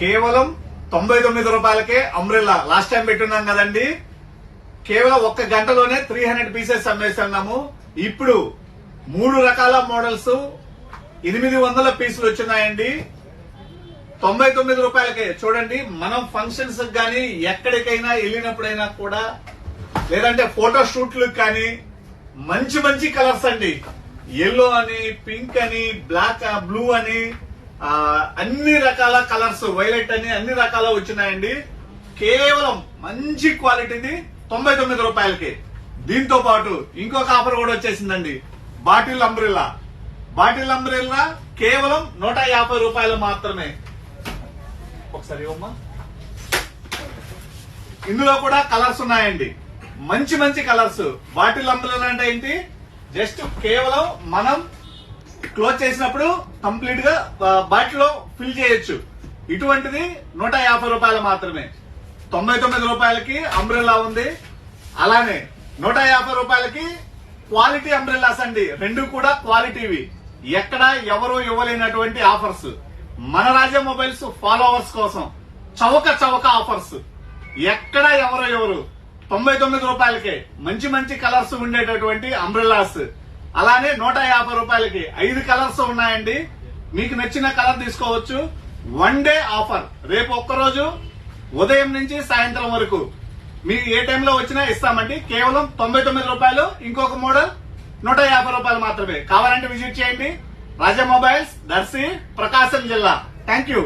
కేవలం 99 రూపాయలకే umbrella last time పెట్టున్నాం కదండి. కేవలం ఒక్క గంటలోనే 300 పీసెస్ అమ్మేస్తున్నాము. ఇప్పుడు 3 రకాల మోడల్స్ 800 పీసులు వచ్చినాయండి. 99 రూపాయలకే. చూడండి, మనం ఫంక్షన్స్ గానీ ఎక్కడికైనా వెళ్ళినప్పుడైనా కూడా, లేదంటే ఫోటో షూట్లకు కానీ మంచి మంచి కలర్స్ అండి. ఎల్లో అని, పింక్ అని, బ్లాక్, బ్లూ అని, అన్ని రకాల కలర్స్, వైలెట్ అని అన్ని రకాల వచ్చినాయండి. కేవలం మంచి క్వాలిటీది 99 రూపాయలకి. దీంతో పాటు ఇంకొక ఆఫర్ కూడా వచ్చేసిందండి. Bottle umbrella. బాటిల్ అంబ్రెల్లా కేవలం 150 రూపాయలు మాత్రమే. ఒకసారి ఇవ్వమ్మా. ఇందులో కూడా కలర్స్ ఉన్నాయండి, మంచి మంచి కలర్స్. బాటిల్ అంబ్రెల్లా అంటే ఏంటి? జస్ట్ కేవలం మనం క్లోజ్ చేసినప్పుడు కంప్లీట్ గా బాటిల్ లో ఫిల్ చేయొచ్చు. ఇటువంటిది 150 రూపాయలు మాత్రమే. 99 రూపాయలకి అంబ్రెల్లా ఉంది. అలానే 150 రూపాయలకి క్వాలిటీ అంబ్రెల్లాస్ అండి. రెండు కూడా క్వాలిటీవి. ఎక్కడ ఎవరు ఇవ్వలేనటువంటి ఆఫర్స్. మన రాజా మొబైల్స్ ఫాలోవర్స్ కోసం చవక ఆఫర్స్. ఎక్కడ ఎవరు 99 రూపాయలకే మంచి మంచి కలర్స్ ఉండేటటువంటి అంబ్రెల్లాస్. అలానే 150 రూపాయలకి 5 కలర్స్ ఉన్నాయండి. మీకు నచ్చిన కలర్ తీసుకోవచ్చు. 1 డే ఆఫర్. రేపు ఒక్కరోజు ఉదయం నుంచి సాయంత్రం వరకు మీకు ఏ టైంలో వచ్చినా ఇస్తామండి. కేవలం 99 రూపాయలు. ఇంకొక మోడల్ 150 రూపాయలు మాత్రమే. కావాలంటే విజిట్ చేయండి. రాజా మొబైల్స్, దర్శి, ప్రకాశం జిల్లా. Thank you.